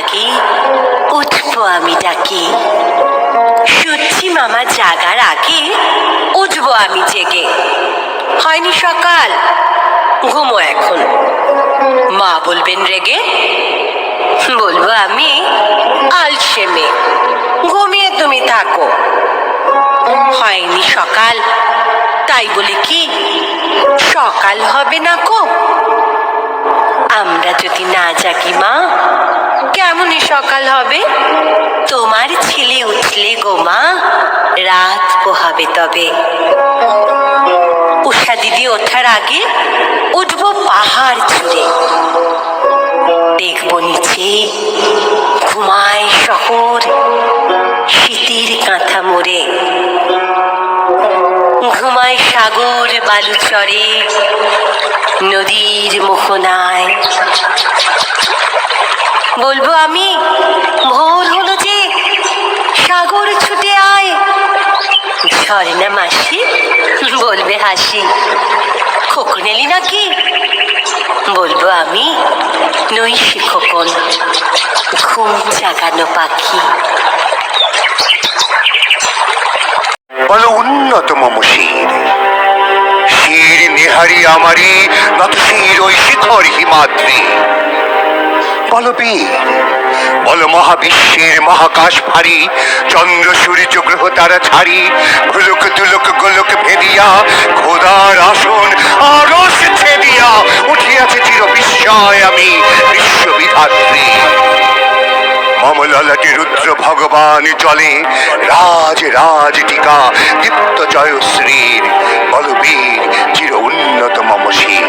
আগে উঠবো আমি ডাকি, সূর্যি মামা জাগার আগে উঠবো আমি জেগে। হয়নি সকাল, ঘুমো এখন, মা বলবেন রেগে। বলবো আমি আলসে মেয়ে, ঘুমিয়ে তুমি থাকো। হয়নি সকাল, তাই বলি কি সকাল হবে না কো? আমরা যদি না জাগি মা, কেমনই সকাল হবে? তোমার ছেলে উঠলে গো মা, রাত পোহাবে তবে। উষা দিদি ওঠার আগে উঠবো পাহাড় চূড়ে, দেখবো নিচে ঘুমায় শহর শীতের কাঁথা মোড়ে। ঘুমায় সাগর বালুচরে নদীর মোহনায়। বলবো আমি ভোর হলো যে, সাগর ছুটে আয়। ঝর্ণা মাসি বলবে হাসি, খোকন এলি নাকি? বলবো আমি নৈশি খোকন, ঘুম জাগানো পাখি। বলো উন্নত মম শির, শির নেহারি আমারি নত শির ওই শিখর হিমাদ্রি। বলো বীর, বলো মহাবিশ্বের মহাকাশ ভারী, চন্দ্র সূর্য গ্রহ তারা ছাড়ি, ভুলুক দুলুক গোলক ভেদিয়া খোদার আসন আরশ ছেদিয়া উঠিয়াছে চির বিস্ময় আমি বিশ্ববিধাত্রী। মম ললাটে রুদ্র ভগবান জলে রাজ রাজ টিকা দীপ্ত জয়শ্রীর। বলবীর চির উন্নত মম শির,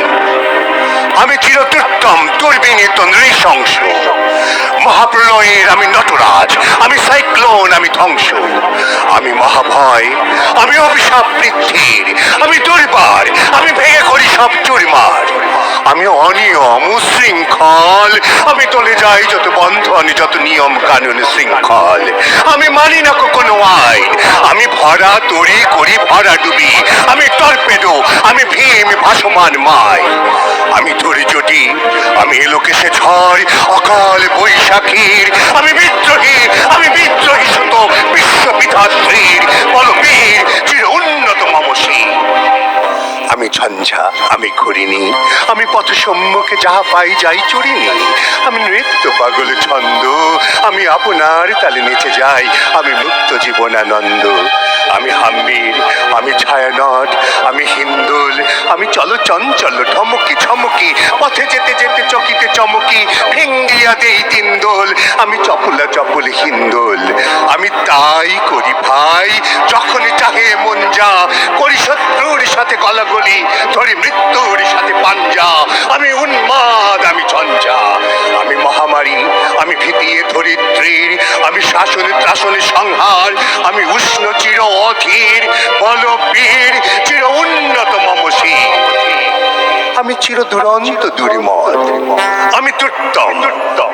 আমি চিরতুত্তম দুর্বিনীত নৃশংস। মহাপ্রলয়ের আমি নটরাজ, আমি সাইক্লোন, আমি ধ্বংস। আমি মহাভয়, আমি অভিশাপ বৃদ্ধির, আমি দুর্বার, আমি ভেঙে করি সব চুরমার। আমি অনিয়ম উশৃঙ্খল, আমি চলে যাই যত বন্ধন যত নিয়ম কানুন শৃঙ্খল। আমি মানি না কোনো আইন, আমি ভরা তরি করি ভরা ডুবি। আমি টর্পেডো, আমি ভীম ভাসমান মাই। আমি ধৈর্যটি, আমি এলোকেশে ঝড় অকাল বৈশাখীর। আমি বিদ্রোহী, আমি বিদ্রোহী শত বিশ্ববিধাত্রীর। বল বীর চির উন্নত মম শির। আমি ঝঞ্ঝা, আমি ঘুরিনি, আমি পথ সম্মুখে যাহা পাই যাই চুরিনি। আমি নৃত্য পাগল ছন্দ, আমি আপনার তালে নেচে যাই, আমি মুক্ত জীবনানন্দ। আমি হাম্মির, আমি ছায়ানট, আমি হিন্দোল, আমি চল চঞ্চল ঠমকি ঝমকি, পথে যেতে যেতে চকিতে চমকি ফিঙ্গিয়া দেই তিনদোল। আমি চপলা চপল হিন্দোল, আমি তাই করি ভাই যখনই চাহে মন যা। করি শত্রুর সাথে গলাগলি, ধরি মৃত্যুর সাথে পাঞ্জা। আমি উন্মাদ, আমি ঝঞ্ঝা, আমি মহামারী, আমি ভীতিয়ে ধরিত্রীর। আমি শাসনে ত্রাসনে সংহার, আমি উষ্ণ চির অধীর। বল বীর চির উন্নত মম শির। আমি চির দুরন্ত দুর্মদ, আমি দুর্দম,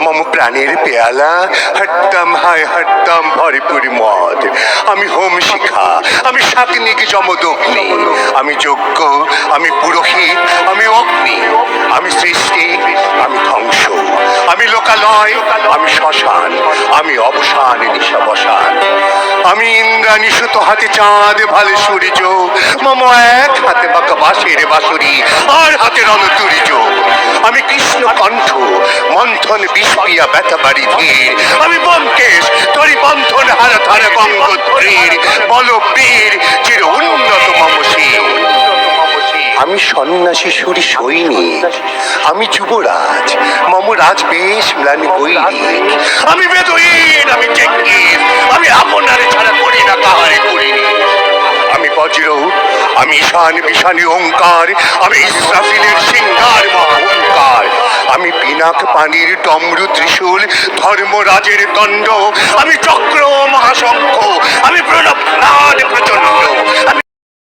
মম প্রাণের পেয়ালা হরদম হায় হরদম ভরপুর মদ। আমি হোম শিখা, আমি শাগ্নিক যমদগ্নি, আমি যজ্ঞ, আমি পুরোহিত, আমি অগ্নি। আমি সৃষ্টি, আমি ধ্বংস, আমি লোকালয়, আমি শ্মশান, আমি অবসান নিশাবসান। আমি ইন্দ্রাণী সুতো হাতে চাঁদ ভালে সূর্য, মম এক হাতে বাঁকা বাঁশের বাঁশুরি আর হাতে রণতুরিজ। আমি কৃষ্ণ কণ্ঠ, মন্থন বিষপিয়া ব্যথা বাড়ি ধীর। আমি ব্যোমকেশ, তরি বন্ধন হারা ধারা গঙ্গোত্রীর। বল বীর চির উন্নত মম শির। আমি সন্ন্যাসী সুরি সৈনিক, আমি যুবরাজ, মম রাজ বেশ ম্লানি গৈরিক। আমি বেদুইন, আমি চেঙ্গিস, আমি আপনারে ছাড়া করি না কাহারে করিনি। আমি বজ্র, আমি ঈশান বিশানী ওঙ্কার, আমি ইসরাফিলের সিংহার মহাঙ্কার। আমি পিনাক পানির ডমরু ত্রিশূল, ধর্মরাজের দণ্ড। আমি চক্র মহাশঙ্খ, আমি প্রণব প্রচন্ড। আমি